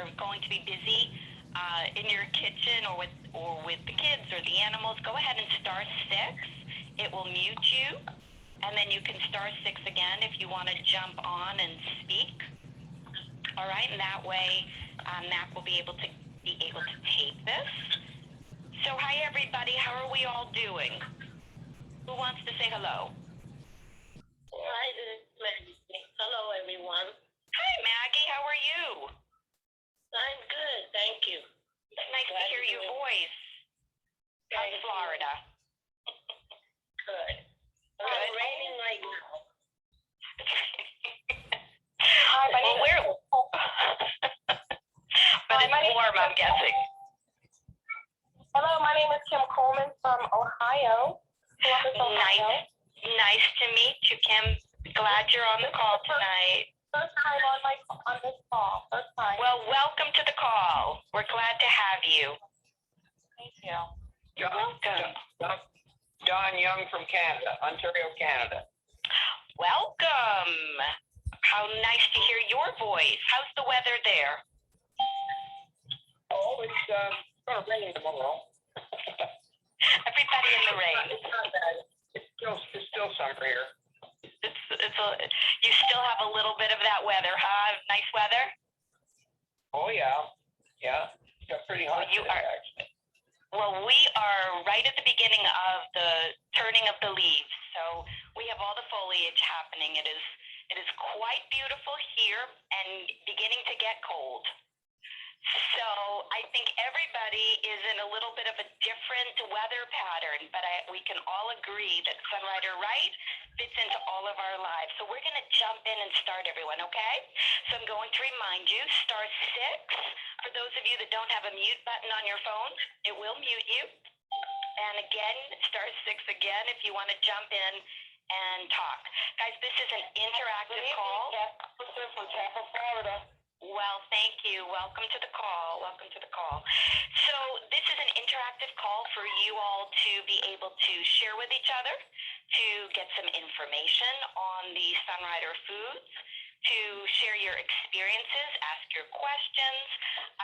are going to be busy in your kitchen or with the kids or the animals, go ahead and star 6. It will mute you, and then you can star 6 again if you want to jump on and speak. All right, and that way Mac will be able to tape this. So hi everybody, how are we all doing? Who wants to say hello? Hi, this is Maggie. Hello, everyone. Hi Maggie, how are you? I'm good, thank you. It's nice to hear your voice. How's Florida? Good. It's raining right now. But it's warm, I'm guessing. Hello, my name is Kim Coleman from Ohio. Columbus, Ohio. Nice to meet you, Kim. Glad you're on the call tonight. First time on this call. First time. Well, welcome to the call. We're glad to have you. Thank you. You're welcome. John Young from Canada, Ontario, Canada. Welcome. How nice to hear your voice. How's the weather there? Oh, it's going to rain tomorrow. Everybody in the rain. It's not bad. It's still summer here. You still have a little bit of that weather, huh? Nice weather? Oh, yeah. Yeah. It's got pretty hot today, actually. Well, we are right at the beginning of the turning of the leaves. So we have all the foliage happening. It is quite beautiful here and beginning to get cold. So I think everybody is in a little bit of a different weather pattern, but we can all agree that Sunrider Right fits into all of our lives. So we're going to jump in and start, everyone, okay? So I'm going to remind you, star 6. For those of you that don't have a mute button on your phone, it will mute you. And again, star 6 again if you want to jump in and talk. Guys, this is an interactive call. From Tampa, Florida. Well, thank you. Welcome to the call. Welcome to the call. So this is an interactive call for you all to be able to share with each other, to get some information on the Sunrider foods, to share your experiences, ask your questions.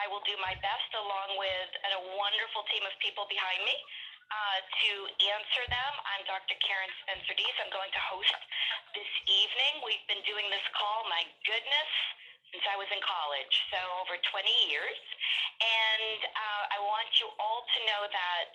I will do my best along with a wonderful team of people behind me to answer them. I'm Dr. Karen Spencer Dees. I'm going to host this evening. We've been doing this call, my goodness, since I was in college, so over 20 years. And I want you all to know that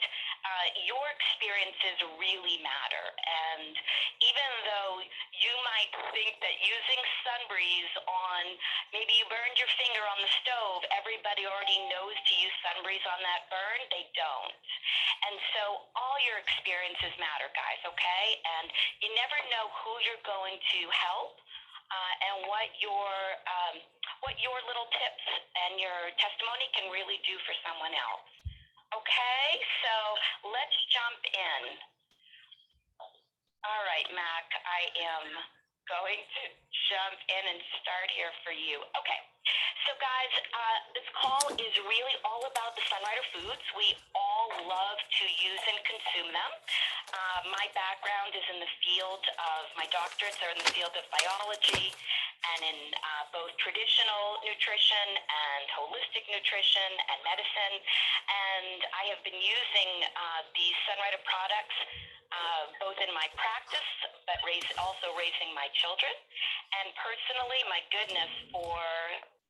your experiences really matter. And even though you might think that using Sunbreeze on, maybe you burned your finger on the stove, everybody already knows to use Sunbreeze on that burn, they don't. And so all your experiences matter, guys, okay? And you never know who you're going to help. And what your little tips and your testimony can really do for someone else. Okay, so let's jump in. All right, Mac, I am going to jump in and start here for you. Okay, so guys, this call is really all about the Sunrider foods. We all love to use and consume them. My background is in the field of, my doctorates are in the field of biology and in both traditional nutrition and holistic nutrition and medicine. And I have been using these Sunrider products both in my practice, but also raising my children. And personally, my goodness,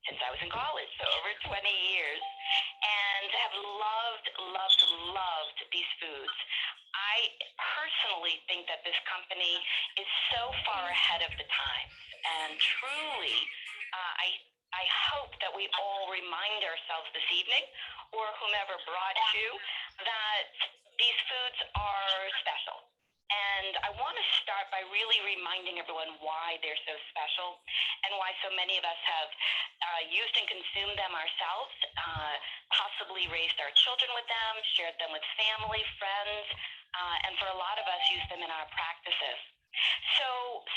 since I was in college, so over 20 years, and have loved these foods. I personally think that this company is so far ahead of the times, and truly, I hope that we all remind ourselves this evening, or whomever brought you, that these foods are special. And I want to start by really reminding everyone why they're so special and why so many of us have used and consumed them ourselves, possibly raised our children with them, shared them with family, friends, and for a lot of us, used them in our practices. So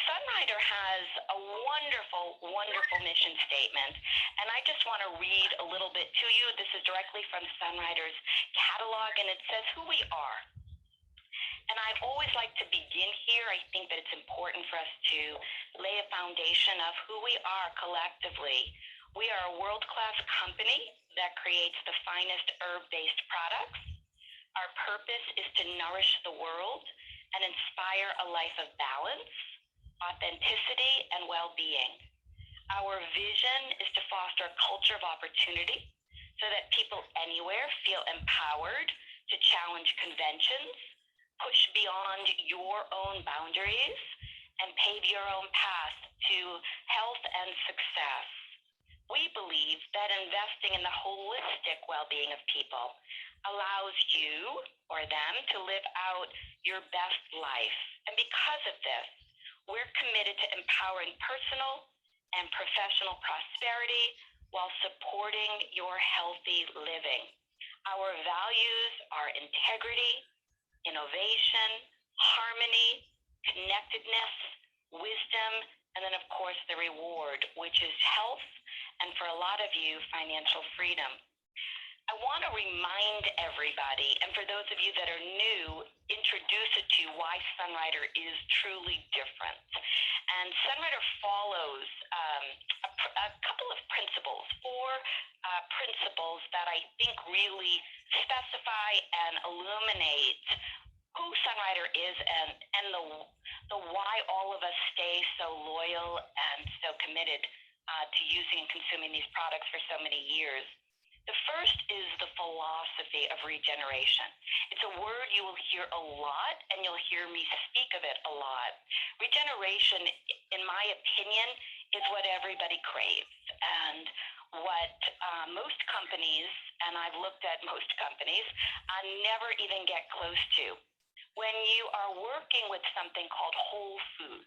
Sunrider has a wonderful, wonderful mission statement, and I just want to read a little bit to you. This is directly from Sunrider's catalog, and it says who we are. And I always like to begin here. I think that it's important for us to lay a foundation of who we are collectively We are a world-class company that creates the finest herb-based products. Our purpose is to nourish the world and inspire a life of balance, authenticity, and well-being. Our vision is to foster a culture of opportunity so that people anywhere feel empowered to challenge conventions, push beyond your own boundaries, and pave your own path to health and success. We believe that investing in the holistic well-being of people allows you or them to live out your best life. And because of this, we're committed to empowering personal and professional prosperity while supporting your healthy living. Our values are integrity, innovation, harmony, connectedness, wisdom, and then of course the reward, which is health, and for a lot of you, financial freedom. I want to remind everybody, and for those of you that are new, introduce it to you why Sunrider is truly different. And Sunrider follows a couple of principles, four principles that I think really specify and illuminate who Sunrider is and the why all of us stay so loyal and so committed to using and consuming these products for so many years. The first is the philosophy of regeneration. It's a word you will hear a lot, and you'll hear me speak of it a lot. Regeneration, in my opinion, is what everybody craves, and what most companies, and I've looked at most companies, never even get close to. When you are working with something called whole foods,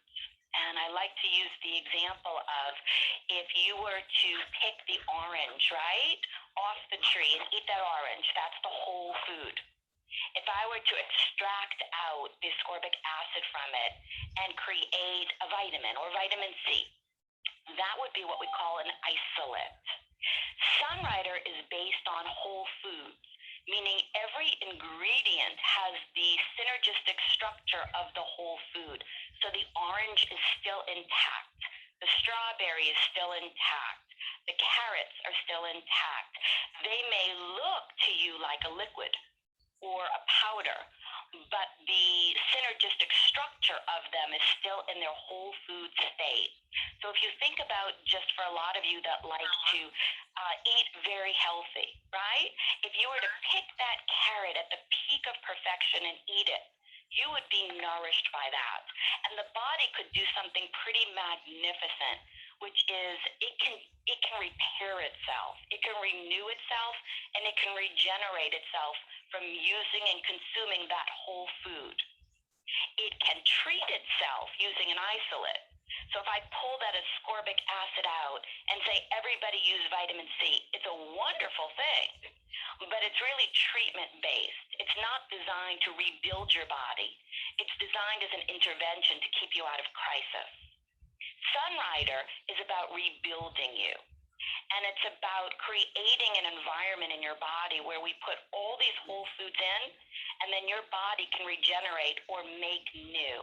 and I like to use the example of if you were to pick the orange, right, off the tree and eat that orange, that's the whole food. If I were to extract out the ascorbic acid from it and create a vitamin or vitamin C, that would be what we call an isolate. Sunrider is based on whole foods, meaning every ingredient has the synergistic structure of the whole food. So the orange is still intact. The strawberry is still intact. The carrots are still intact. They may look to you like a liquid or a powder, but the synergistic structure of them is still in their whole food state. So if you think about, just for a lot of you that like to eat very healthy, right? If you were to pick that carrot at the peak of perfection and eat it, you would be nourished by that. And the body could do something pretty magnificent, which is it can repair itself, it can renew itself, and it can regenerate itself from using and consuming that whole food. It can treat itself using an isolate. So if I pull that ascorbic acid out and say everybody use vitamin C, it's a wonderful thing, but it's really treatment-based. It's not designed to rebuild your body. It's designed as an intervention to keep you out of crisis. Sunrider is about rebuilding you. And it's about creating an environment in your body where we put all these whole foods in, and then your body can regenerate or make new.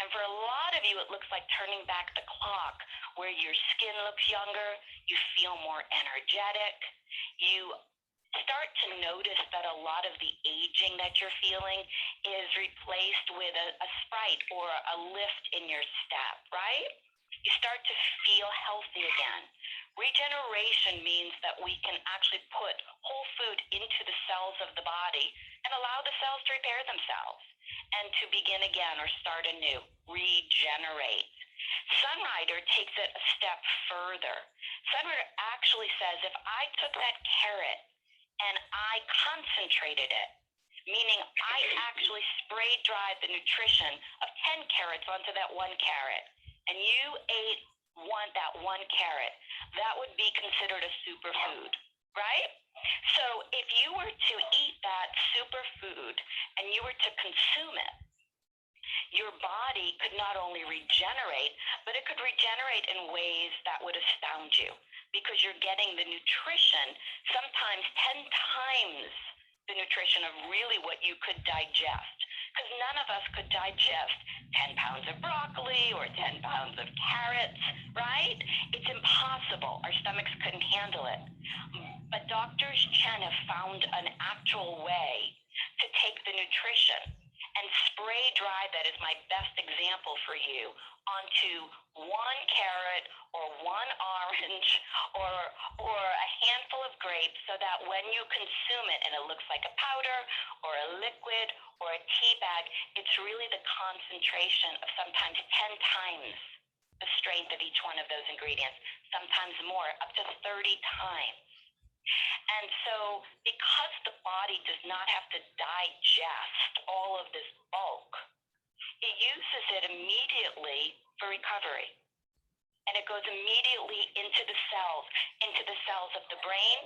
And for a lot of you, it looks like turning back the clock, where your skin looks younger, you feel more energetic, you start to notice that a lot of the aging that you're feeling is replaced with a sprite or a lift in your step, right? You start to feel healthy again. Regeneration means that we can actually put whole food into the cells of the body and allow the cells to repair themselves and to begin again or start anew, regenerate. Sunrider takes it a step further. Sunrider actually says if I took that carrot and I concentrated it, meaning I actually spray dried the nutrition of 10 carrots onto that one carrot, and you ate that one carrot, that would be considered a superfood, right? So if you were to eat that superfood and you were to consume it, your body could not only regenerate, but it could regenerate in ways that would astound you, because you're getting the nutrition, sometimes 10 times the nutrition of really what you could digest. Because none of us could digest 10 pounds of broccoli or 10 pounds of carrots, right? It's impossible. Our stomachs couldn't handle it. But Doctors Chen have found an actual way to take the nutrition and spray dry, that is my best example for you, onto one carrot or one orange or a handful of grapes, so that when you consume it and it looks like a powder or a liquid or a tea bag, it's really the concentration of sometimes 10 times the strength of each one of those ingredients, sometimes more, up to 30 times. And so because the body does not have to digest all of this bulk, it uses it immediately for recovery. And it goes immediately into the cells of the brain.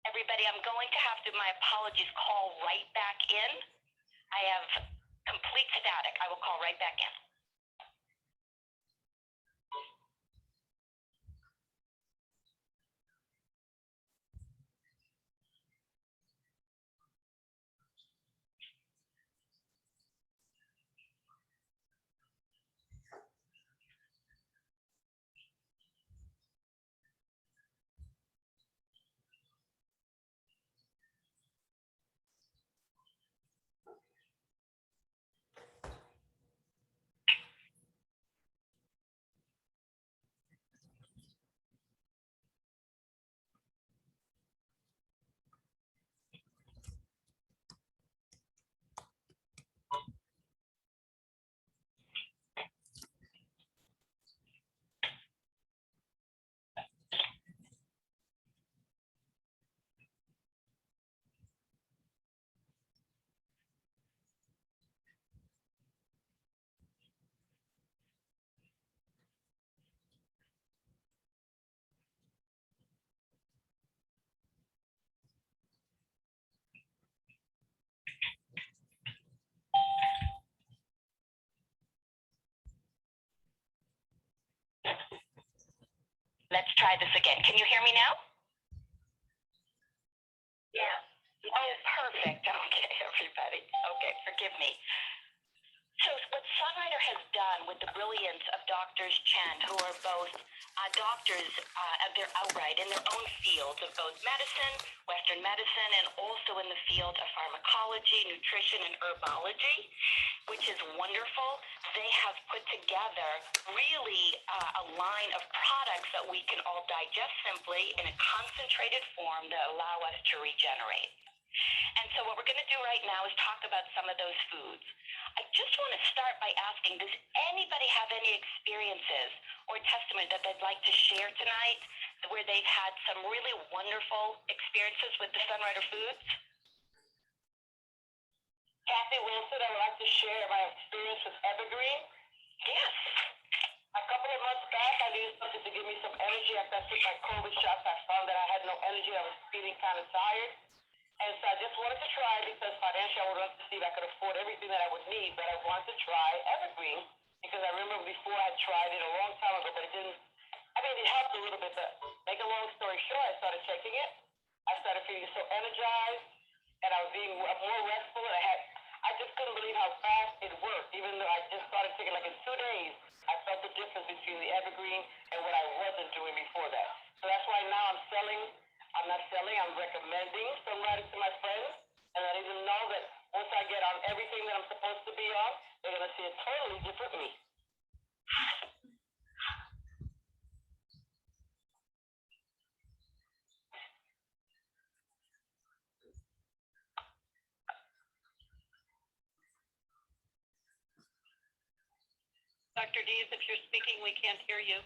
Everybody, I'm going to have to, my apologies, call right back in. I have complete static. I will call right back in. Let's try this again. Can you hear me now? Yeah. Oh, perfect. Okay, everybody. Okay, forgive me. So what Sunrider has done with the brilliance of Doctors Chen, who are both doctors, they're outright in their own fields of both medicine, Western medicine, and also in the field of pharmacology, nutrition, and herbology, which is wonderful. They have put together really a line of products that we can all digest simply in a concentrated form that allow us to regenerate. And so what we're going to do right now is talk about some of those foods. I just want to start by asking, does anybody have any experiences or testimony that they'd like to share tonight where they've had some really wonderful experiences with the Sunrider foods? Kathy Wilson, I would like to share my experience with Evergreen. Yes. A couple of months back, I needed something to give me some energy. After I took my COVID shots, I found that I had no energy. I was feeling kind of tired. And so I just wanted to try, because financially I would love to see if I could afford everything that I would need, but I wanted to try Evergreen, because I remember before I tried it a long time ago, but it didn't, it helped a little bit. But make a long story short, I started taking it. I started feeling so energized, and I was being more restful, and I just couldn't believe how fast it worked. Even though I just started taking, like in 2 days, I felt the difference between the Evergreen and what I wasn't doing before that. So that's why now I'm not selling, I'm recommending Sunrider to my friends, and letting them know that once I get on everything that I'm supposed to be on, they're going to see a totally different me. Dr. Dees, if you're speaking, we can't hear you.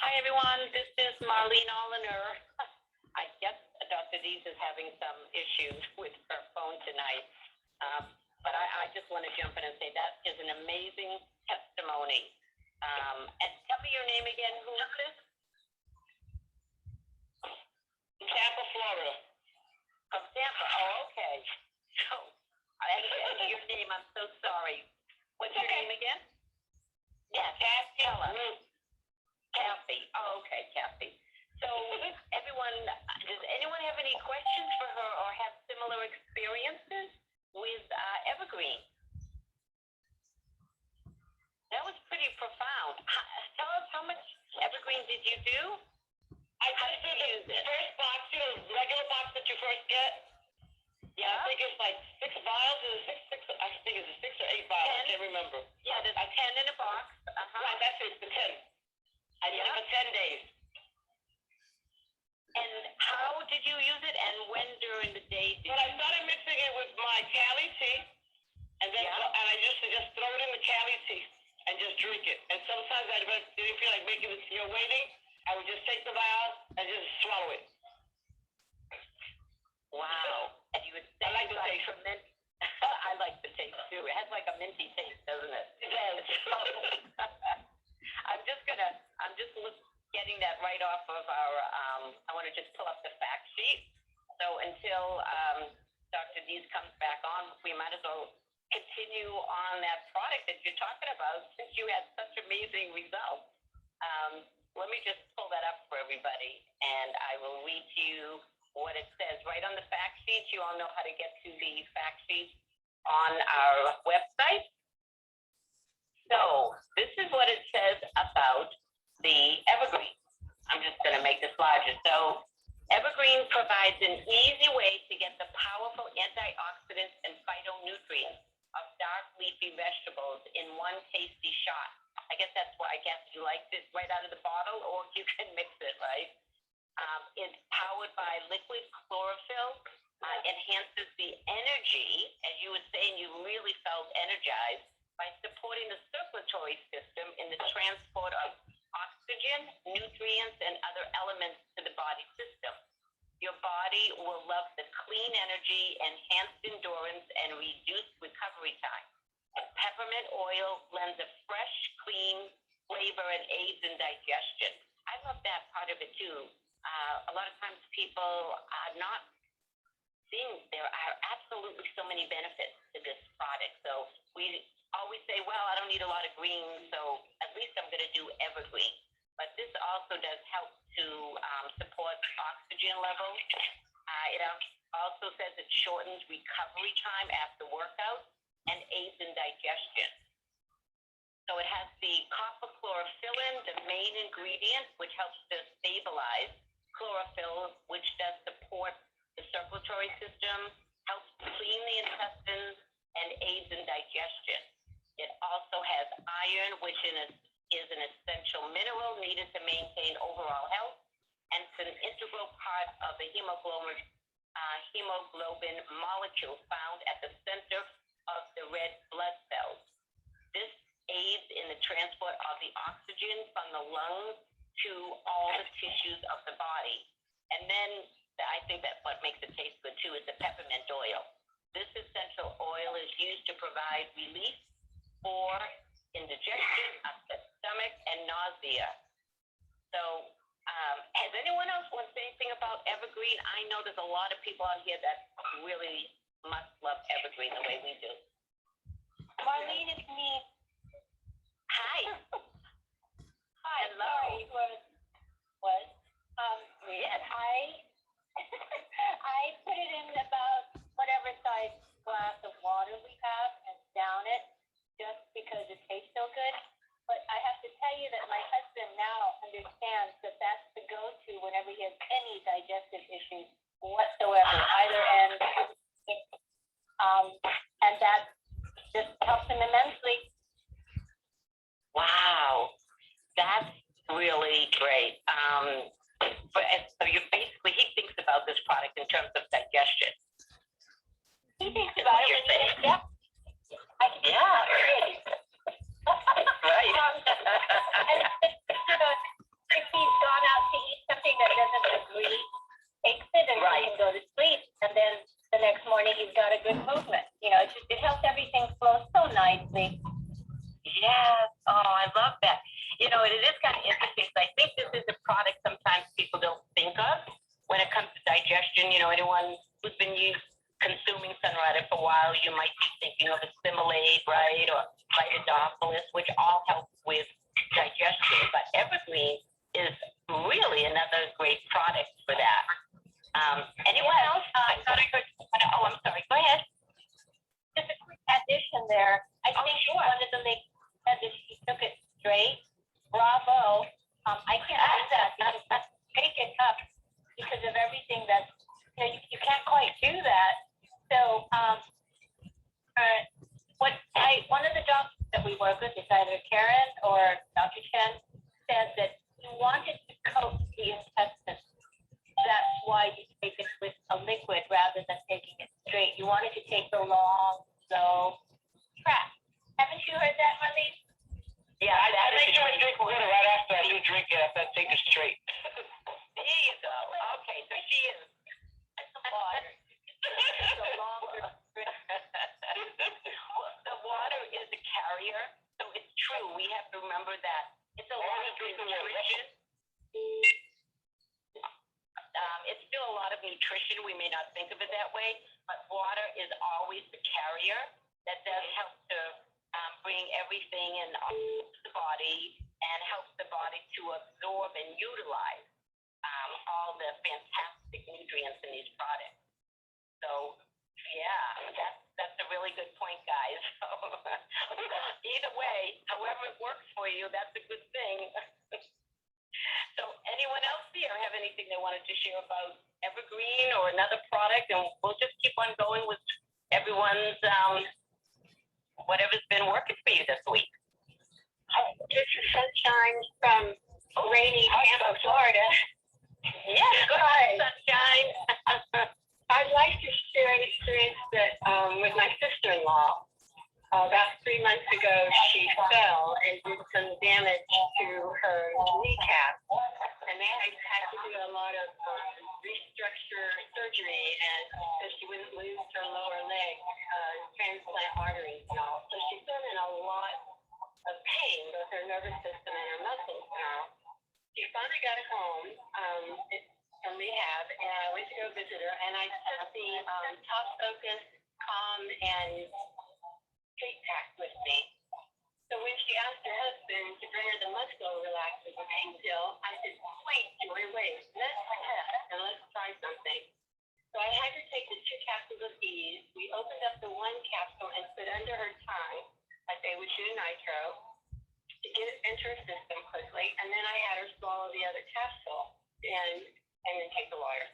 Hi, everyone. This is Marlene Alliner. I guess Dr. Dees is having some issues with her phone tonight. But I just want to jump in and say that is an amazing testimony. And tell me your name again. Who is this? Tampa, Florida. From Tampa. Oh, okay. So, and your name, I'm so sorry. What's your name again? Yes. Kathy. Kathy. Oh, okay, Kathy. So, everyone, does anyone have any questions for her or have similar experiences with Evergreen? That was pretty profound. Tell us, how much Evergreen did you do? I just did the first box, regular box that you first get. Yeah. I think it's like 6 vials. I think it's 6 or 8 vials. 10? I can't remember. Yeah, there's 10 in a box. Right, that's it, the 10. I did it for 10 days. And how did you use it, and when during the day did But I started mixing it with my Calli tea, and then and I used to just throw it in the Calli tea and just drink it. And sometimes I didn't feel like making it, waiting. I would just take the vial and just swallow it. Wow. And you would say I like the taste. I like the taste too. It has like a minty taste, doesn't it? It does. I'm just getting that right off of our, I want to just pull up the fact sheet. So until Dr. Dees comes back on, we might as well continue on that product that you're talking about since you had such amazing results. Let me just pull that up for everybody, and I will read to you what it says right on the fact sheet. You all know how to get to the fact sheet on our website. So this is what it says about the Evergreen. I'm just going to make this larger. So Evergreen provides an easy way to get the powerful antioxidants and phytonutrients of dark leafy vegetables in one tasty shot. I guess that's why you liked it right out of the bottle, or you can mix it, right? It's powered by liquid chlorophyll, enhances the energy, as you were saying, you really felt energized by supporting the circulatory system in the transport of oxygen, nutrients, and other elements to the body system. Your body will love the clean energy, enhanced endurance, and reduced recovery time. And peppermint oil lends a fresh, clean flavor and aids in digestion. I love that part of it too. A lot of times people are not seeing there are absolutely so many benefits to this product. So we always say, well, I don't need a lot of green, so at least I'm going to do Evergreen. But this also does help to support oxygen levels. It also says it shortens recovery time after workout and aids in digestion. So it has the copper chlorophyllin, the main ingredient, which helps to stabilize chlorophyll, which does support the circulatory system, helps clean the intestines, and aids in digestion. It also has iron, which is an essential mineral needed to maintain overall health, and it's an integral part of the hemoglobin molecule found at the center of the red blood cells. This aids in the transport of the oxygen from the lungs to all the tissues of the body. And then I think that's what makes it taste good too, is the peppermint oil. This essential oil is used to provide relief for indigestion, upset stomach, and nausea. So has anyone else want to say anything about Evergreen? I know there's a lot of people out here that really must love Evergreen the way we do. Marlene, it's me. Hi. Hi. Hello. Sorry, whoever was. Yes. I put it in about whatever size glass of water we have and down it just because it tastes so good. But I have to tell you that my husband now understands that that's the go-to whenever he has any digestive issues whatsoever, either end. And that just helps him immensely. Wow. That's really great. So you basically, he thinks about this product in terms of digestion. He thinks about it. Yep. Yeah. Right. If he's gone out to eat something that doesn't agree, takes it and he can go to sleep, and then the next morning he's got a good movement. It helps everything flow so nicely. Yes. Oh, I love that. It is kind of interesting. So I think this is a product sometimes people don't think of when it comes to anyone who's been consuming Sunrider for a while, you might be thinking of Assimilate, right, or Vitadophilus, which all help with digestion. But Evergreen is really another great product for that. Anyone else? I thought I heard. Oh, I'm sorry. Go ahead. Just a quick addition there. I think one of the ladies said that she took it straight. Bravo. I can't do that because take it up because of everything that's, you can't quite do that. So, one of the doctors that we work with is either Karen or Dr. Chen said that you wanted to coat the intestines. That's why you take it with a liquid rather than taking it straight. You wanted to take the long, slow track. Haven't you heard that, Marlene? Yeah, I make sure I drink water right after I do drink it. If I take it straight. There you go. Okay, so she is. Water. The longer. The water is a carrier, so it's true. We have to remember that it's a lot of nutrition. It's still a lot of nutrition. We may not think of it that way, but water is always the carrier that does help to bring everything in the body and helps the body to absorb and utilize all the fantastic nutrients in these products. So, yeah, that's a really good point, guys. Either way, however it works for you, that's a good thing. So anyone else here have anything they wanted to share about Evergreen or another product? And we'll just keep on going with everyone's whatever's been working for you this week. This is Sunshine from rainy Tampa, Florida. Yes, go ahead, Sunshine. I'd like to share an experience that with my sister-in-law. About 3 months ago, she fell and did some damage to her kneecap. And they had to do a lot of restructure surgery and so she wouldn't lose her lower leg, transplant arteries and all. So she's been in a lot of pain, both her nervous system and her muscles now. She finally got home from rehab, and I went to go visit her, and I took the Top Focus, Calm, and Sleep Pack with me. So when she asked her husband to bring her the muscle relaxer, the pain pill, I said, wait, let's test and let's try something. So I had her take the 2 capsules of Dees. We opened up the 1 capsule and put under her tongue, like they would do nitro, to get it into her system quickly, and then I had her swallow the other capsule and then take the water.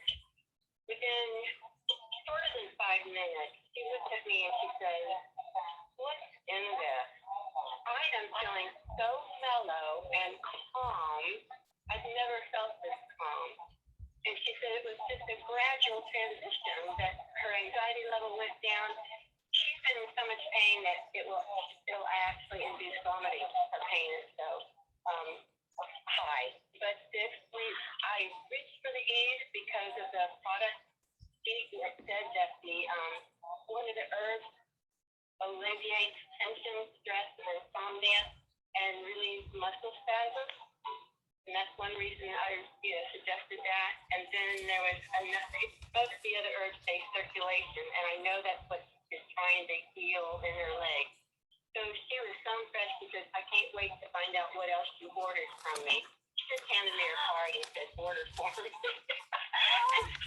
Within shorter than 5 minutes, she looked at me and she said, "What's in this? I am feeling so mellow and calm. I've never felt this calm." And she said it was just a gradual transition, that her anxiety level went down. She's been in so much pain that it will actually induce vomiting. Her pain is so high. But I reached for the E's because of the product. She said that one of the herbs alleviates tension, stress, and insomnia, and relieves muscle spasms. And that's one reason I suggested that. And then there was both the other herbs say circulation, and I know that's what she's trying to heal in her leg. So she was so impressed because I can't wait to find out what else she ordered from me. She just handed me her card and said, "Order for me."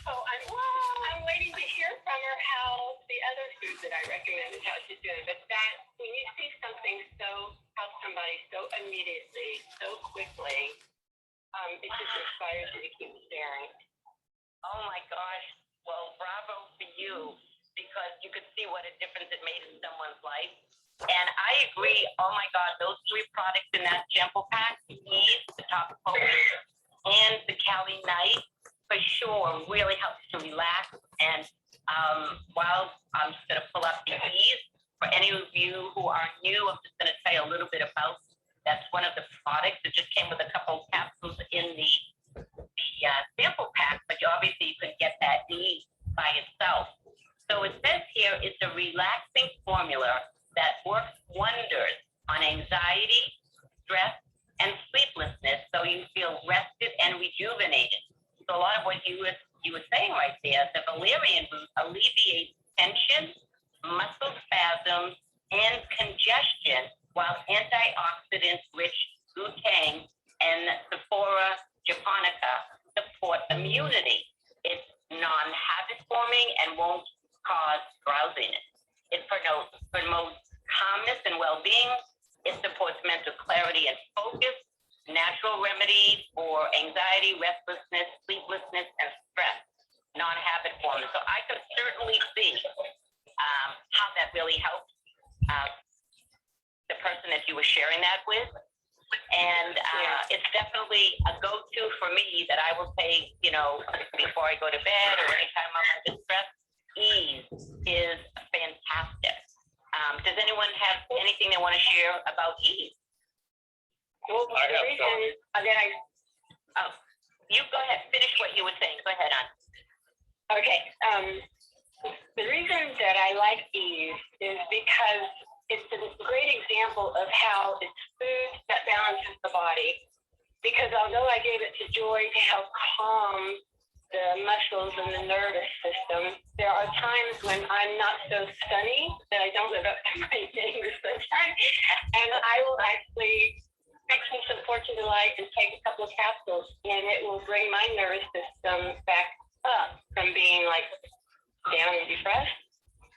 So I'm waiting to hear from her how the other foods that I recommended, how she's doing. But that, when you see something help somebody so immediately, so quickly, it just inspires you to keep sharing. Oh my gosh. Well, bravo for you, because you could see what a difference it made in someone's life. And I agree. Oh my God, those 3 products in that sample pack, the Dees, the Top Focus, and the Calli Night, for sure, really helps to relax. And while I'm just going to pull up the Dees, for any of you who are new, I'm just going to tell you a little bit about. That's one of the products. It just came with a couple capsules in the sample pack, but obviously you could get that Dees by itself. So it says here it's a relaxing formula that works wonders on anxiety, stress, and sleeplessness, so you feel rested and rejuvenated. So a lot of what you were you were saying right there, the valerian root alleviates tension, muscle spasms, and congestion, while antioxidant-rich butane and Sephora japonica support immunity. It's non-habit-forming and won't cause drowsiness. It promotes calmness and well-being. It supports mental clarity and focus, natural remedies for anxiety, restlessness, sleeplessness, and stress, non-habit forming. So I can certainly see how that really helps the person that you were sharing that with. And it's definitely a go-to for me that I will take, before I go to bed or anytime I'm under stress. Ease is fantastic. Does anyone have anything they want to share about ease? Well, I have some. You go ahead. Finish what you were saying. Go ahead, on. Okay. The reason that I like ease is because it's a great example of how it's food that balances the body. Because although I gave it to Joy to help calm the muscles and the nervous system, there are times when I'm not so sunny that I don't live up to my name sometimes, and I will actually mix me some Fortune Delight and take a couple of capsules, and it will bring my nervous system back up from being like down and depressed.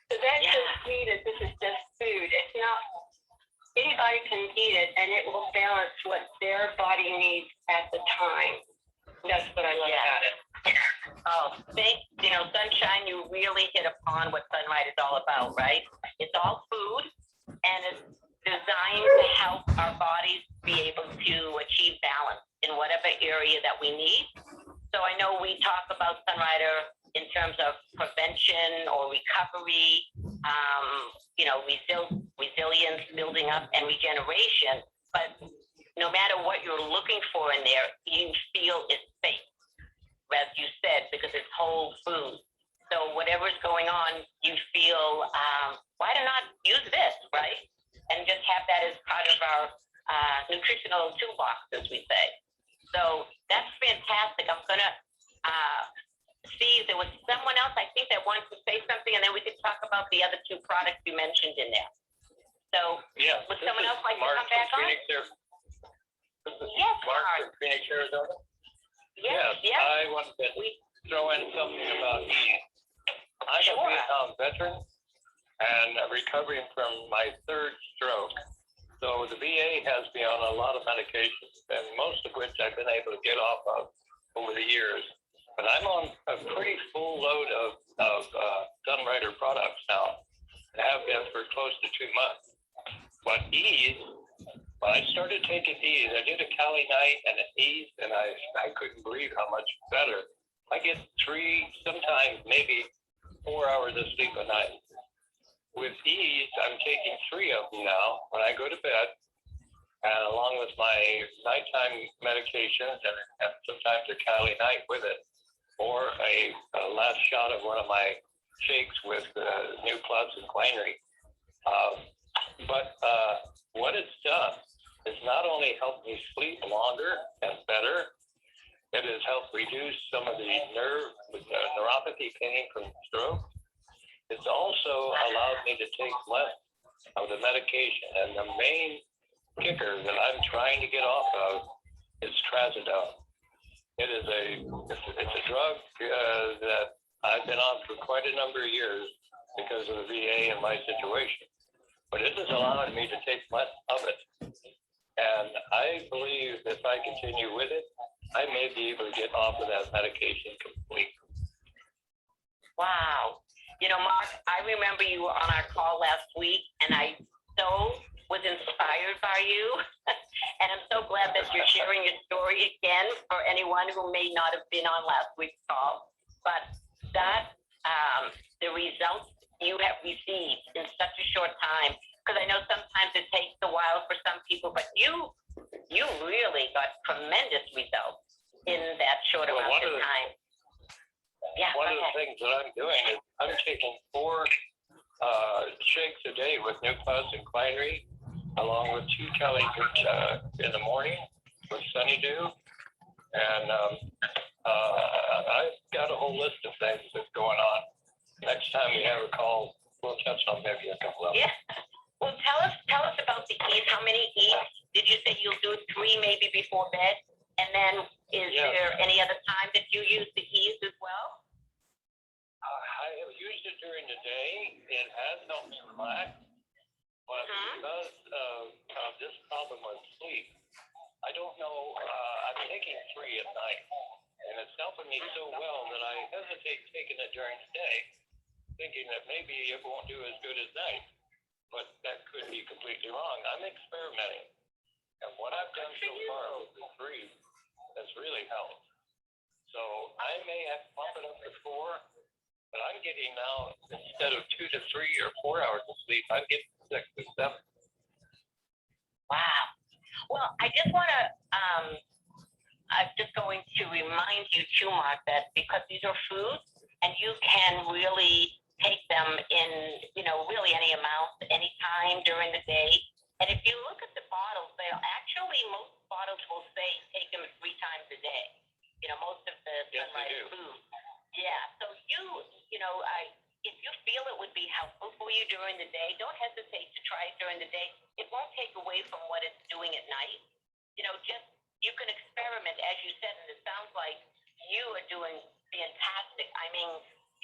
So that shows me that this is just food. It's not, anybody can eat it, and it will balance what their body needs at the time. That's what I love about it. Oh, Sunshine, you really hit upon what Sunrider is all about, right? It's all food, and it's designed to help our bodies be able to achieve balance in whatever area that we need. So I know we talk about Sunrider in terms of prevention or recovery, resilience, building up, and regeneration. But no matter what you're looking for in there, you feel it's safe, as you said, because it's whole food. So whatever's going on, you feel, why not use this, right? And just have that as part of our nutritional toolbox, as we say. So that's fantastic. I'm going to see if there was someone else, I think, that wants to say something, and then we could talk about the other two products you mentioned in there. So would someone else like to come back on? Yes, Mark from Phoenix, Arizona. Yes. I wanted to throw in something about ease. I'm a Vietnam veteran and recovering from my third stroke. So the VA has me on a lot of medications, and most of which I've been able to get off of over the years. But I'm on a pretty full load of Sunrider products now. I have been for close to 2 months. But ease, when I started taking ease, I did a Calli night and an ease, and I couldn't believe how much better. I get 3, sometimes maybe 4 hours of sleep a night. With ease, I'm taking 3 of them now when I go to bed, and along with my nighttime medications, and sometimes a Calli night with it, or a last shot of one of my shakes with New Plus and Quinary. But what it's done is not only helped me sleep longer and better, it has helped reduce some of the neuropathy pain from stroke. It's also allowed me to take less of the medication. And the main kicker that I'm trying to get off of is trazodone. It's a drug that I've been on for quite a number of years because of the VA and my situation. But it is allowing me to take less of it. And I believe if I continue with it, I may be able to get off of that medication completely. Wow. Mark, I remember you were on our call last week, and I so was inspired by you. And I'm so glad that you're sharing your story again for anyone who may not have been on last week's call. But the results you have received in such a short time, because I know sometimes it takes a while for some people, but you really got tremendous results in that short amount of time. One of the things that I'm doing is I'm taking 4 shakes a day with New Plus and Quinary, along with 2 Calli in the morning with Sunny Dew. And I've got a whole list of things that's going on. Next time we have a call, we'll touch on maybe a couple of them. Yeah. Well, tell us about the E's. How many E's? Did you say you'll do 3 maybe before bed? And then is there any other time that you use the E's as well? I have used it during the day. It has helped me relax. But because of this problem with sleep, I don't know. I'm taking 3 at night. And it's helping me so well that I hesitate taking it during the day, thinking that maybe it won't do as good as night. But that could be completely wrong. I'm experimenting. And what I've done so far with the 3 has really helped. So I may have to bump it up to 4, but I'm getting now, instead of 2 to 3 or 4 hours of sleep, I'm getting 6 to 7. Wow. Well, I just want to, I'm just going to remind you too, Mark, that because these are foods and you can really take them in, really any amount, any time during the day. And if you look at the bottles, most bottles will say take them 3 times a day. Most of the Sunrider foods. Yeah. So if you feel it would be helpful for you during the day, don't hesitate to try it during the day. It won't take away from what it's doing at night. You can experiment, as you said, and it sounds like you are doing fantastic. I mean,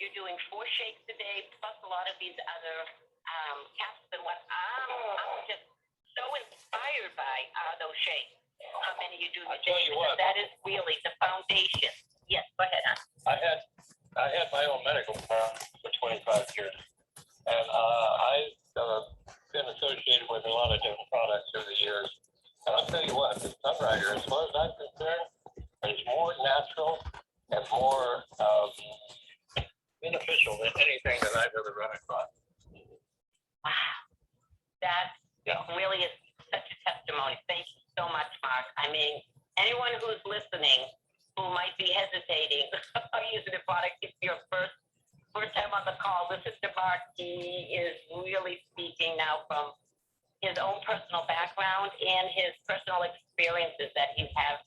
you're doing 4 shakes a day, plus a lot of these other capsules. And what I'm just so inspired by are those shakes. How many you do? I tell you what, that is really the foundation. Yes, go ahead. I had my own medical practice for 25 years, and I've been associated with a lot of different products over the years. And I'll tell you what, the Sunrider, as far as I'm concerned, is more natural and more beneficial than anything that I've ever run across. Wow, that really is such a testimony. Thank you so much, Mark. I mean, anyone who's listening who might be hesitating about using the product, if you're first time on the call, listen to Mark. He is really speaking now from his own personal background and his personal experiences that he has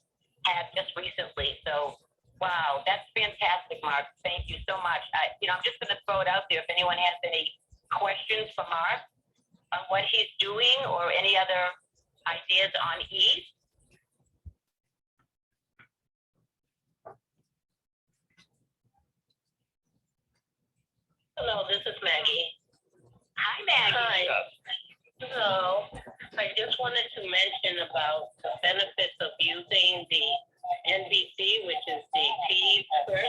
had just recently. So, wow, that's fantastic, Mark. Thank you so much. I'm just going to throw it out there. If anyone has any questions for Mark on what he's doing or any other ideas on E's. Hello, this is Maggie. Hi, Maggie. Hi. So I just wanted to mention about the benefits of using the NBC, which is the tea first.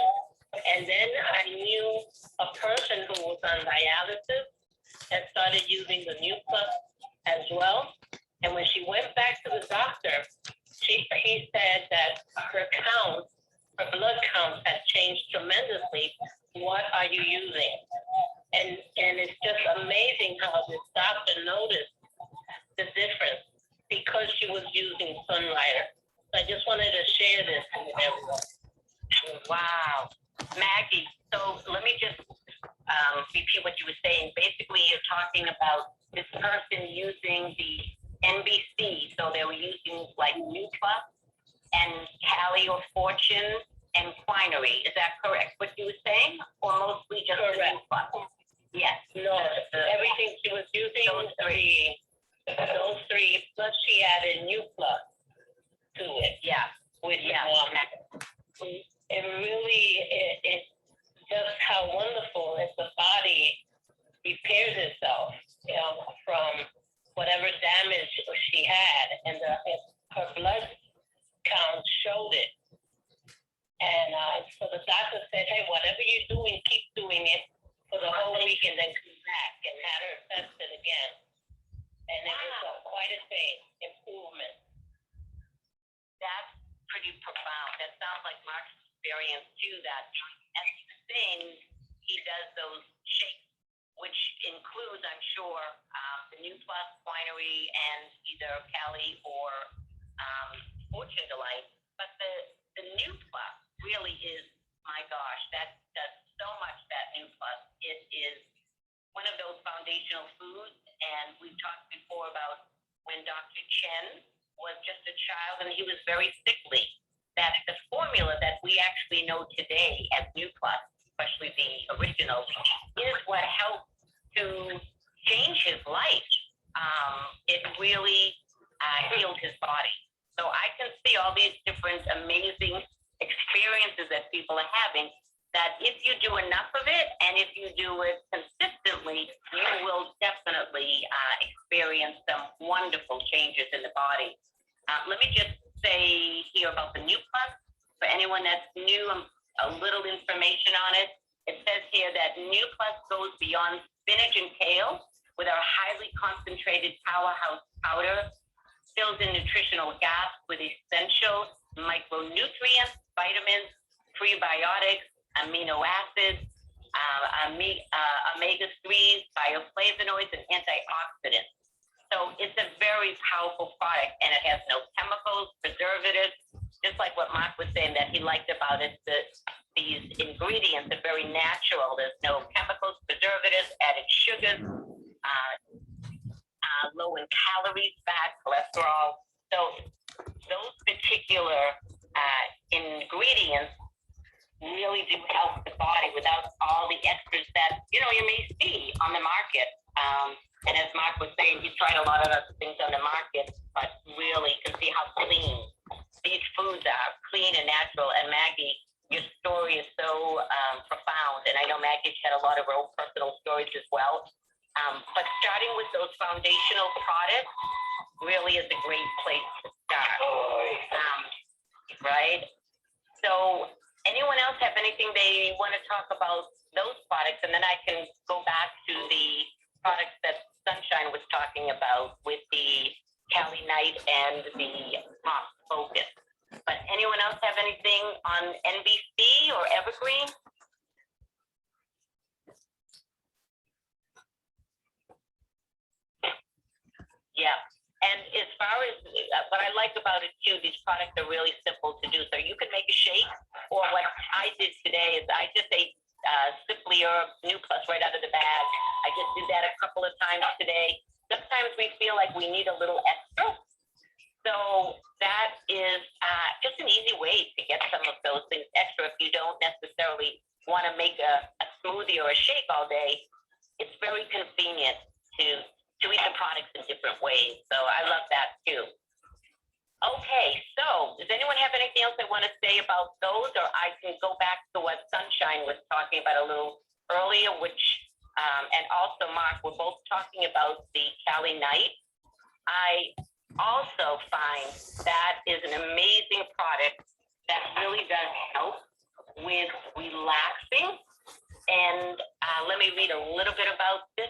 And then I knew a person who was on dialysis and started using the New Plus as well. And when she went back to the doctor, he said that her blood count had changed tremendously. What are you using? And it's just amazing how this doctor noticed the difference because she was using Sunrider. So I just wanted to share this with everyone. Wow. Maggie, so let me just repeat what you were saying. Basically, you're talking about this person using the NBC. So they were using like New Plus and Calli or Fortune and Quinery. Is that correct? What you were saying? Or mostly just the New Plus? Yes. No, everything she was using, those three, plus she added New Plus to it. Yeah. Which it really, it's just how wonderful is the body repairs itself from whatever damage she had, and her blood count showed it. And so the doctor said, hey, whatever you're doing, keep doing it for the whole week and then come back, and had her tested again. And it was quite a change, improvement. That's pretty profound. That sounds like Mark's experience too, that as he was saying, he does those shakes, which includes, I'm sure, the New Plus, Quinery, and either Calli or Fortune Delight. But the New Plus really is, my gosh, that does so much, that New Plus. It is one of those foundational foods, and we've talked before about when Dr. Chen was just a child and he was very sickly. that the formula that we actually know today as New Plus, especially the original, is what helped to change his life. It really healed his body. So I can see all these different amazing experiences that people are having, that if you do enough of it and if you do it consistently, you will definitely experience some wonderful changes in the body. Let me just say here about the New Plus. For anyone that's new, a little information on it. It says here that New Plus goes beyond spinach and kale with our highly concentrated powerhouse powder, fills in nutritional gaps with essential micronutrients, vitamins, prebiotics, amino acids, omega-3s, bioflavonoids, and antioxidants. So it's a very powerful product, and it has no chemicals, preservatives, just like what Mark was saying that he liked about it, these ingredients are very natural. There's no chemicals, preservatives, added sugars, low in calories, fat, cholesterol. So those particular ingredients really do help the body without all the extras that, you may see on the market. And as Mark was saying, he's tried a lot of other things on the market, but really you can see how clean these foods are, clean and natural. And Maggie, your story is so profound. And I know Maggie's had a lot of her own personal stories as well. But starting with those foundational products really is a great place to start. Right? So anyone else have anything they want to talk about those products? And then I can go back to the products that Sunshine was talking about with the Calli Night and the Pop Focus. But anyone else have anything on NBC or Evergreen? Yeah. And as far as what I like about it too, these products are really simple to do. So you can make a shake, or what I did today is I just ate Simply Herb New Plus right out of the bag. I just did that a couple of times today. Sometimes we feel like we need a little extra. So that is just an easy way to get some of those things extra if you don't necessarily want to make a smoothie or a shake all day. It's very convenient to eat the products in different ways. So I love that too. Okay, so does anyone have anything else they want to say about those, or I can go back to what Sunshine was talking about a little earlier, which, and also Mark, we're both talking about the Calli Night. I also find that is an amazing product that really does help with relaxing. And let me read a little bit about this.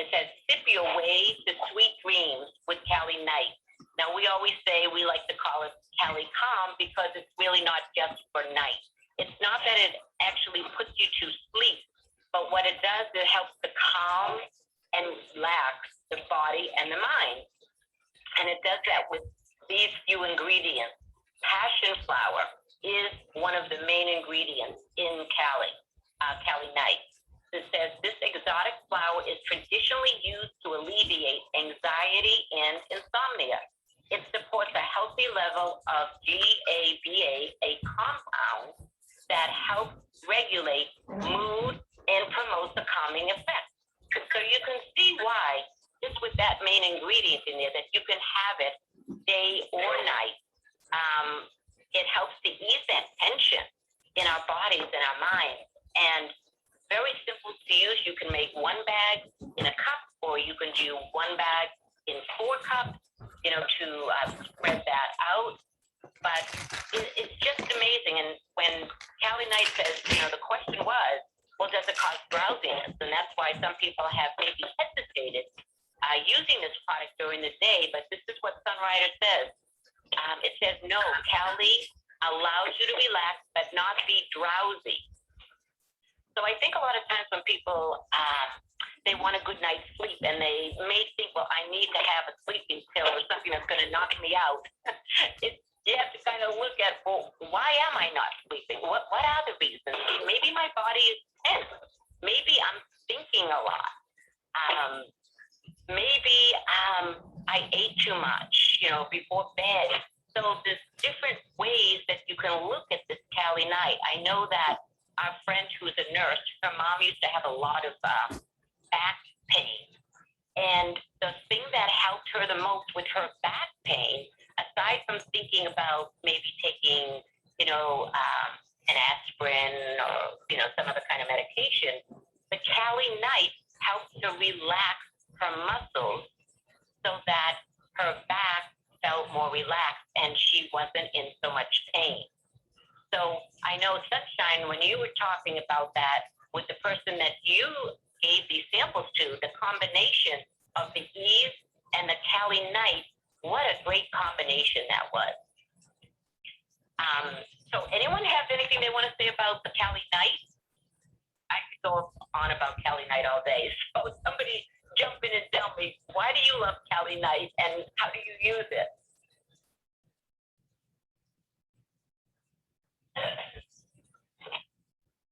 It says, sip your way to sweet dreams with Calli Night. Now, we always say we like to call it Calli Calm because it's really not just for night. It's not that it actually puts you to sleep, but what it does, it helps to calm and relax the body and the mind. And it does that with these few ingredients. Passion flower is one of the main ingredients in Calli Night. It says this exotic flower is traditionally used to alleviate anxiety and insomnia. It supports a healthy level of GABA, a compound that helps regulate mood and promotes a calming effect. So you can see why, just with that main ingredient in there, that you can have it day or night. It helps to ease that tension in our bodies and our minds. And very simple to use. You can make one bag in a cup, or you can do one bag in 4 cups, to spread that out. But it's just amazing. And when Calli Night says, the question was, well, does it cause drowsiness? And that's why some people have maybe hesitated using this product during the day. But this is what Sunrider says. It says, no, Calli allows you to relax, but not be drowsy. So I think a lot of times when people, they want a good night's sleep, and they may think, well, I need to have a sleeping pill or something that's going to knock me out. You have to kind of look at, well, why am I not sleeping? What are the reasons? Maybe my body is tense. Maybe I'm thinking a lot. Maybe I ate too much, before bed. So there's different ways know that our friend who's a nurse, her mom used to have a lot of back pain. And the thing that helped her the most with her back pain, aside from thinking about maybe taking, an aspirin or, some other kind of medication, the Calli knife helped to relax her muscles so that her back felt more relaxed and she wasn't in so much pain. So I know, Sunshine, when you were talking about that with the person that you gave these samples to, the combination of the ease and the Calli knife, what a great combination that was. So anyone have anything they want to say about the Calli knife? I could go on about Calli knife all day. So somebody jump in and tell me, why do you love Calli knife and how do you use it?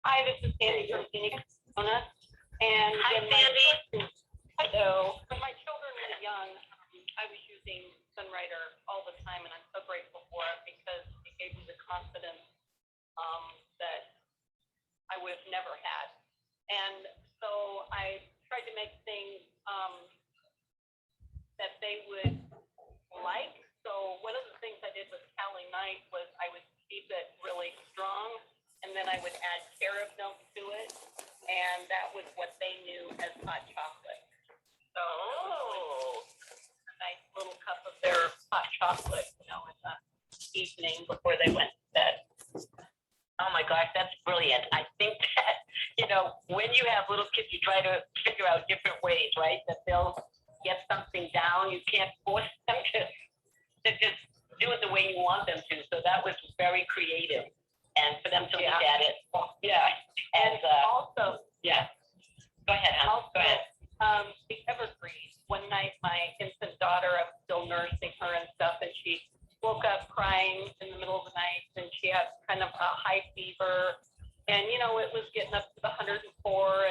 Hi, this is Sandy from Phoenix, Arizona. And Hi, when Sandy. Hello. When my children were young, I was using Sunrider all the time, and I'm so grateful for it because it gave me the confidence that I would have never had. And so I tried to make things that they would like. So one of the things I did with Calli Knight was I would keep it really strong, and then I would add carob milk to it, and that was what they knew as hot chocolate. So a nice little cup of their hot chocolate, in the evening before they went to bed. Oh my gosh, that's brilliant. I think that, when you have little kids, you try to figure out different ways, right? That they'll get something down. You can't force them to just do it the way you want them to. So that was very creative. And for them to look at it. Yeah. And Also, yeah. Go ahead, hon. Go ahead. The Evergreen. One night, my infant daughter, I was still nursing her and stuff, and she woke up crying in the middle of the night, and she had kind of a high fever, and it was getting up to the 104,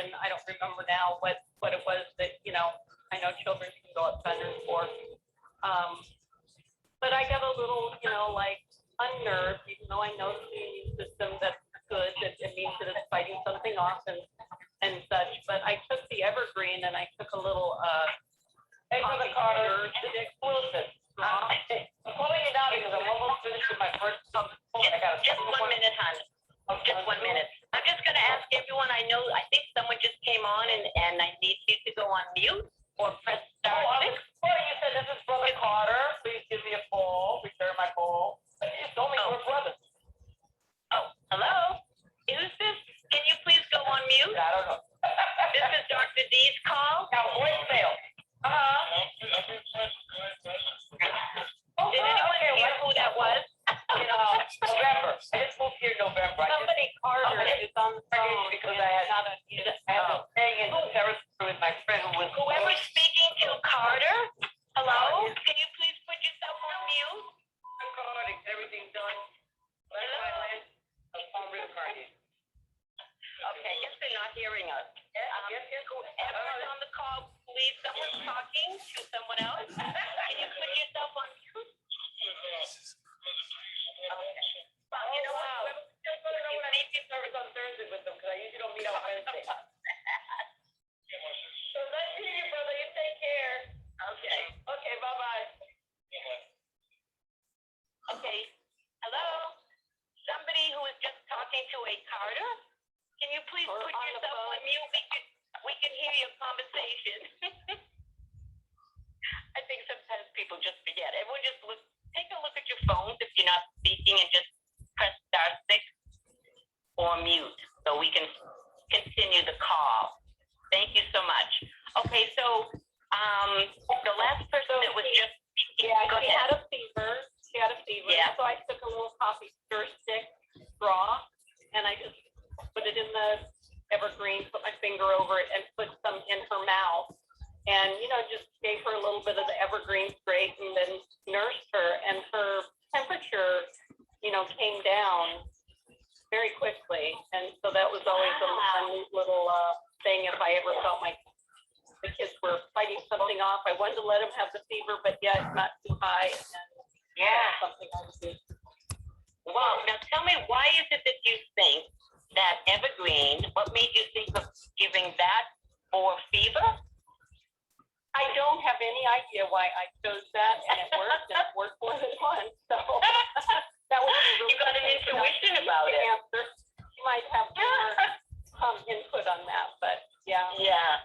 and I don't remember now what it was that I know children can go up to 104. But I got a little unnerved, even though I know the immune system that's good, that it means that it's fighting something off and such. But I took the Evergreen and I took a little Hey, Brother Carter, this is exclusive. I'm calling you now because I'm almost finished with my first Just 1 minute, hon. Just 1 minute. I'm just going to ask everyone. I think someone just came on and I need you to go on mute or press star 6. You said this is Brother Carter. Please give me a call. Return my call. It's only your brother. Oh, hello? Who's this? Can you please go on mute? I don't know. This is Dr. Dees Call. Now, voicemail. Did anyone hear who that was? November. I just moved here in November. somebody Carter is on the phone. Because I had been staying in Paris with my friend who was. Whoever's speaking to Carter, hello? Can you please put yourself on mute? Recording, everything done. Okay, I guess they're not hearing us. Whoever's on the call, please, someone's talking to someone else. Can you put yourself on mute? Okay. Well, you know what? Just want to know when I need service on Thursday with them, because I usually don't meet on Wednesday. So let's hear you, brother. You take care. Okay. Okay, bye-bye. Okay. Hello? Somebody who is just talking to a Carter? Can you please put yourself on mute? We can hear your conversation. I think sometimes people just forget. Everyone just take a look at your phones if you're not speaking and just press star 6 or mute so we can continue the call. Thank you so much. Okay, so the last person that was just speaking, go she ahead. had a fever. Yeah. So I took a little coffee stir stick straw, and I just put it in the Evergreen, put my finger over it, and put some in her mouth. And, just gave her a little bit of the Evergreen straight and then nursed her. And her temperature, came down very quickly. And so that was always a neat little thing if I ever felt the kids were fighting something off. I wanted to let them have the fever, but yet not too high. And something I would do. Wow. Now tell me, why is it that you think that Evergreen, what made you think of giving that for fever? I don't have any idea why I chose that, and it worked more than once, so. That was You got an intuition about it. Answer. You might have more input on that, but yeah. Yeah.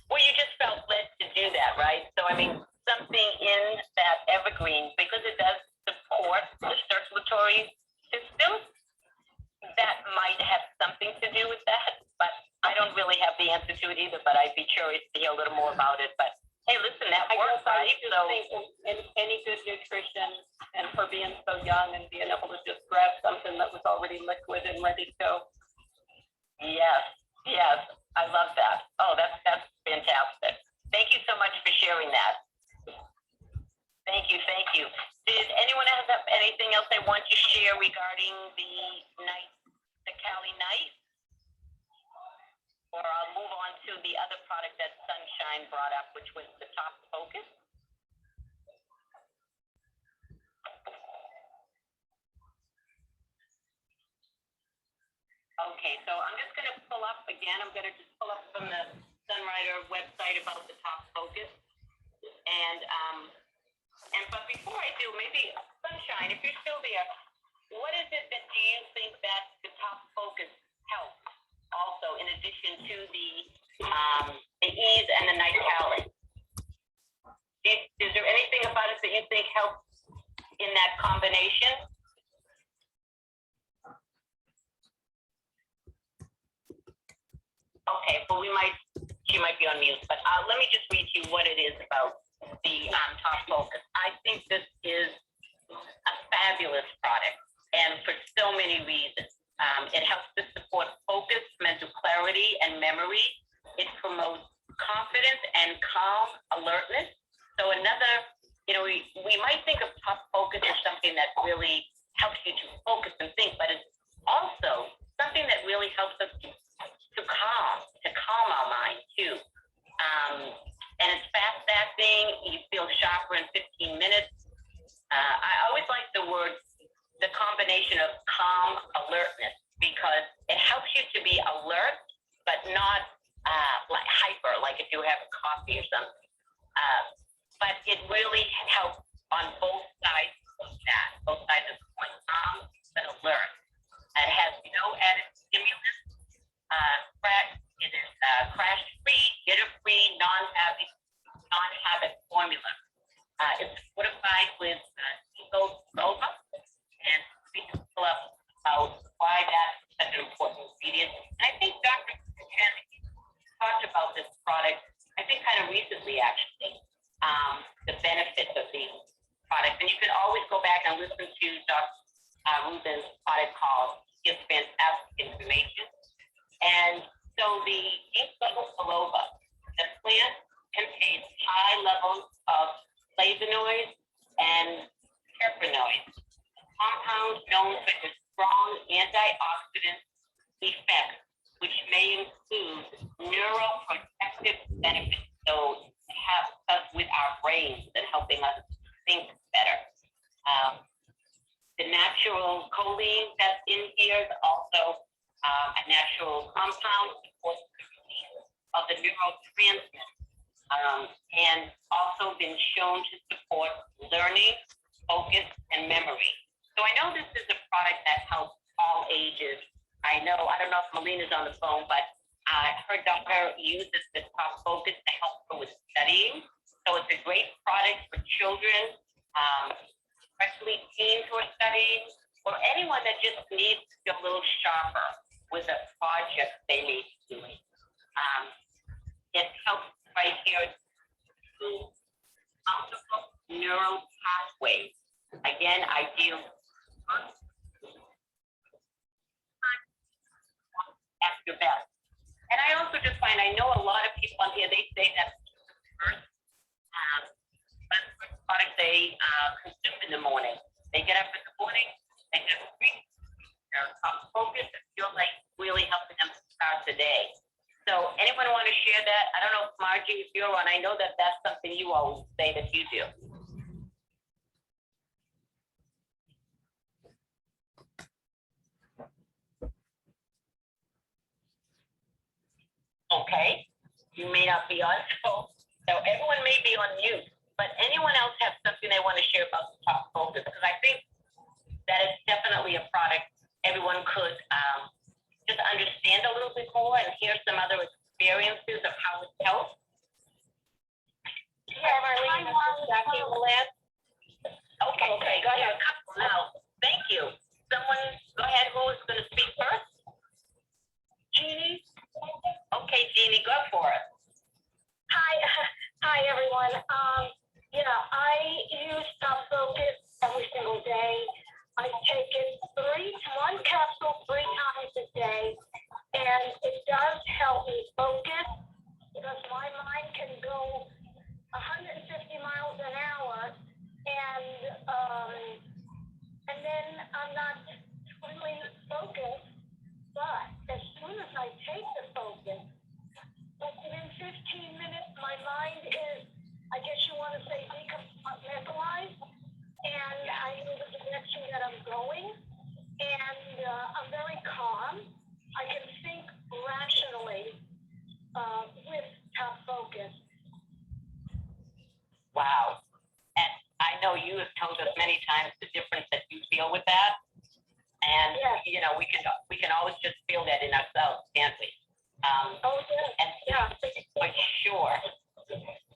Well, you just felt led to do that, right? So, I mean, something in that Evergreen, because it does support the circulatory system, that might have something to do with that. But I don't really have the answer to it either, but I'd be curious to hear a little more about it. But hey, listen, that I works, guess I right? just So, think in any good nutrition and for being so young and being able to just grab something that was already liquid and ready to go. yes, I love that. Oh, that's fantastic. Thank you so much for sharing that. Thank you. Did anyone else have anything else they want to share regarding the Calli night? Or I'll move on to the other product that Sunshine brought up, which was the top focus. Okay, so I'm just going to pull up again. I'm going to just pull up from the Sunrider website about the top focus. But before I do, maybe Sunshine, if you're still there, what is it that do you think that the top focus helps also in addition to the ease and the night Calli? Is there anything about it that you think helps in that combination? Okay, well, she might be on mute, but let me just read you what it is about the top focus. I think this is a fabulous product, and for so many reasons. It helps to support focus, mental clarity, and memory. It promotes confidence and calm alertness. So another, we might think of top focus as something that really helps you to focus and think, but it's also something that really helps us to calm our mind too. And it's fast acting. You feel sharper in 15 minutes. I always like the combination of calm alertness, because it helps you to be alert, but not like hyper, like if you have a coffee or something. But it really helps on both sides of that, both sides of the coin, calm but alert. It has no added stimulus. It is crash-free, jitter-free, non-habit formula. It's fortified with Dees Call, and we can pull up about why that's such an important ingredient. And I think Dr. Calli talked about this product, I think kind of recently actually, the benefits of these products. And you can always go back and listen to Dr. Rubin's product call. Gives fantastic information. And so the Dees Call, the plant contains high levels of flavonoids and terpenoids, compounds known for their strong antioxidant effects, which may include neuroprotective benefits. So it helps us with our brains and helping us think better. The natural choline that's in here is also a natural compound supports the release of the neurotransmitters, and also been shown to support learning, focus, and memory. So I know this is a product that helps all ages. I don't know if Melina's on the phone, but her daughter uses this top focus to help her with studying. So it's a great product for children, especially teens who are studying, or anyone that just needs to feel a little sharper with a project they may be doing. It helps right here to multiple neural pathways. Again, I deal at your best. And I also just find, I know a lot of people on here, they say that first, product they consume in the morning. They get up in the morning, they just read, they're focused, and feel like really helping them start the day. So anyone want to share that? I don't know if Margie, if you're on, I know that that's something you always say that you do. not be on. So everyone may be on mute, but anyone else have something they want to share about the top focus? Because I think that is definitely a product everyone could just understand a little bit more and hear some other experiences of how it helps. Yeah, Marlene, this is Jackie Millett. Okay, go ahead. Now, thank you. Someone, go ahead. Who is going to speak first? Jeannie? Okay, Jeannie, go for it. Hi everyone. I use Top Focus every single day. I take it one capsule 3 times a day, and it does help me focus because my mind can go 150 miles an hour, and then I'm not really focused. But as soon as I take the focus, like within 15 minutes, my mind is, I guess you want to say, decompartmentalized, and I know the direction that I'm going, and I'm very calm. I can think rationally with Top Focus. Wow. And I know you have told us many times the difference that you feel with that. And, we can always just feel that in ourselves, can't we? For sure.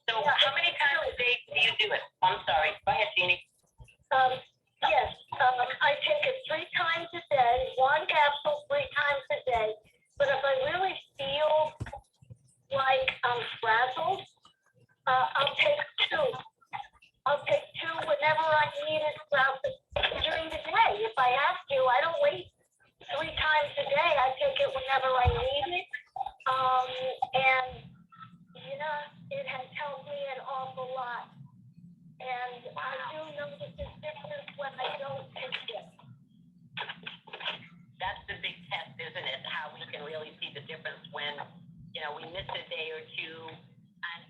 So how many times a day do you do it? I'm sorry. Go ahead, Jeannie. Yes, I take it 3 times a day, 1 capsule 3 times a day. But if I really feel like I'm frazzled, I'll take 2. I'll take 2 whenever I need it during the day. If I have to, I don't wait 3 times a day. I take it whenever I need it. It has helped me an awful lot. And I do notice a difference when I don't take it. That's the big test, isn't it? How we can really see the difference when, we miss a day or two.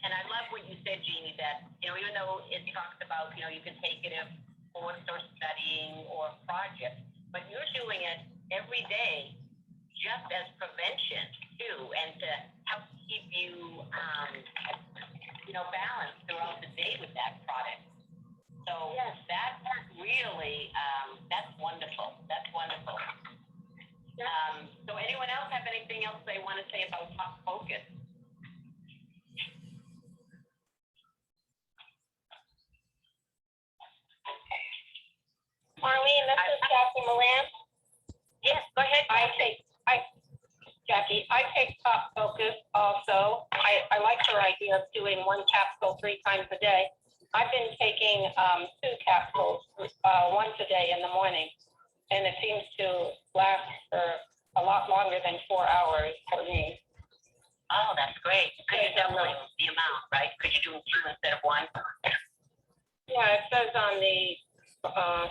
And I love what you said, Jeannie, that, even though it talks about, you can take it if course or studying or project, but you're doing it every day just as prevention too, and to help keep you, balanced throughout the day with that product. So yes, that's really, that's wonderful. That's wonderful. So anyone else have anything else they want to say about Top Focus? Marlene, this is Jackie Millett. Yes, go ahead. Jackie, I take Top Focus also. I like your idea of doing 1 capsule 3 times a day. I've been taking 2 capsules once a day in the morning, and it seems to last for a lot longer than 4 hours for me. Oh, that's great. Could you tell me the amount, right? Could you do 2 instead of 1? Yeah, it says on the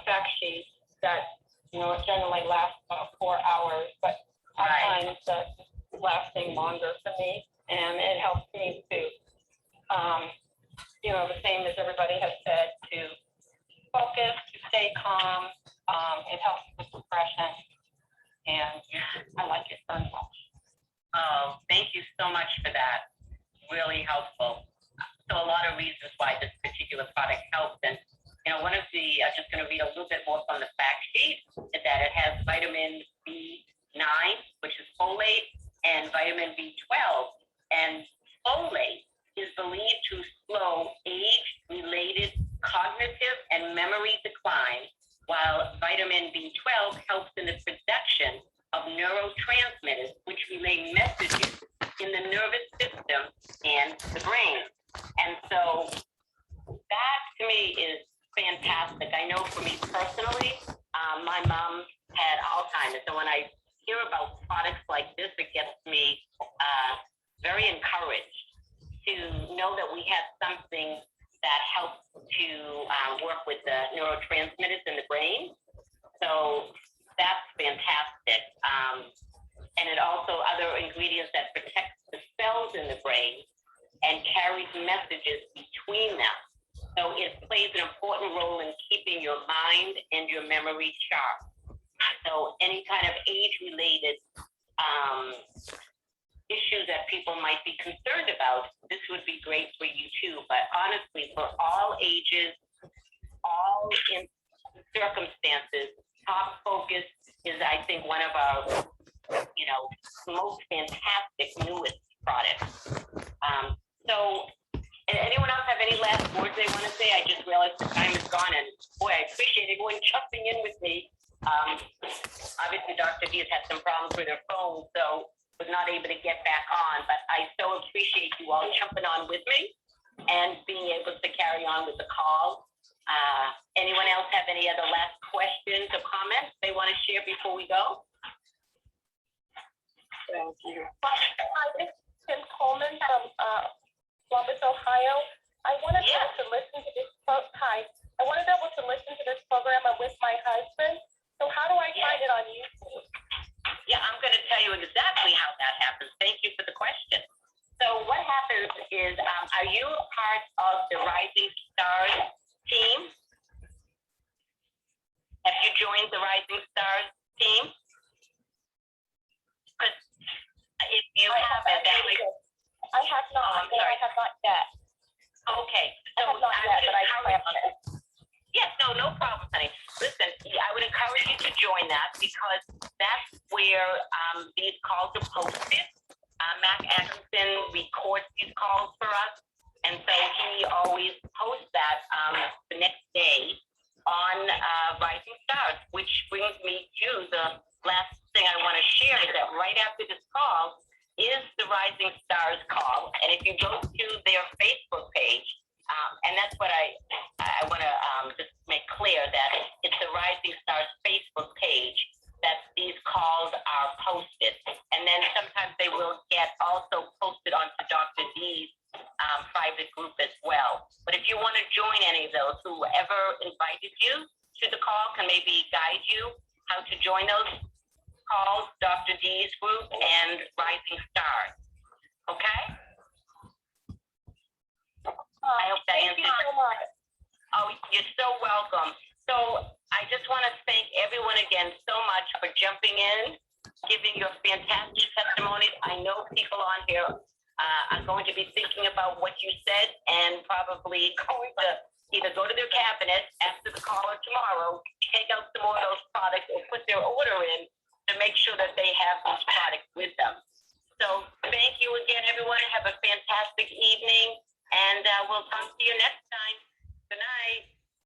fact sheet that, it generally lasts about 4 hours, but I find that lasting longer for me, and it helps me to, the same as everybody has said, to focus, to stay calm. It helps with depression, and I like it very much. Oh, thank you so much for that. Really helpful. So a lot of reasons why this particular product helps, and one of the, I'm just going to read a little bit more from the fact sheet, is that it has vitamin B9, which is folate, and vitamin B12. And folate is believed to slow age-related cognitive and memory decline, while vitamin B12 helps in the production of neurotransmitters, which relay messages in the nervous system and the brain. And so that to me is fantastic. I know for me personally, my mom had Alzheimer's, so when I hear about products like this, it gets me very encouraged to know that we have something that helps to work with the neurotransmitters in the brain. So that's fantastic. And it also other ingredients that protect the cells in the brain and carries messages between them. So it plays an important role in keeping your mind and your memory sharp. So any kind of age-related issues that people might be concerned about, this would be great for you too. But honestly, for all ages, all in circumstances, Top Focus is, I think, one of our, most fantastic newest products. So, and anyone else have any last words they want to say? I just realized the time is gone, and boy, I appreciate everyone jumping in with me. Obviously, Dr. Dees had some problems with her phone, so was not able to get back on, but I so appreciate you all jumping on with me and being able to carry on with the call. Anyone else have any other last questions or comments they want to share before we go? Thank you. Hi, this is Tim Coleman from Columbus, Ohio. I want to be able to listen to this. I want to be able to listen to this program. I'm with my husband. So how do I find it on YouTube? Yeah, I'm going to tell you exactly how that happens. Thank you for the question. So what happens is, are you a part of the Rising Stars team? Have you joined the Rising Stars team? Because if you haven't, I have not. I'm sorry. I have not yet. Okay. I have not yet, but I plan on it. Yes, no problem, honey. Listen, I would encourage you to join that because that's where these calls are posted. Mac Atkinson records these calls for us, and so he always posts that the next day on Rising Stars, which brings me to the last thing I want to share is that right after this call is the Rising Stars call, and if you go to their Facebook page, and that's what I want to just make clear that it's the Rising Stars Facebook page that these calls are posted. And then sometimes they will get also posted onto Dr. Dees' private group as well. But if you want to join any of those, whoever invited you to the call can maybe guide you how to join those calls, Dr. Dees' group and Rising Stars. Okay? I hope that Thank you answers. so much. Oh, you're so welcome. So I just want to thank everyone again so much for jumping in, giving your fantastic testimonies. I know people on here are going to be thinking about what you said and probably going to either go to their cabinet after the call or tomorrow, take out some more of those products or put their order in to make sure that they have those products with them. So thank you again, everyone. Have a fantastic evening. And we'll talk to you next time. Good night.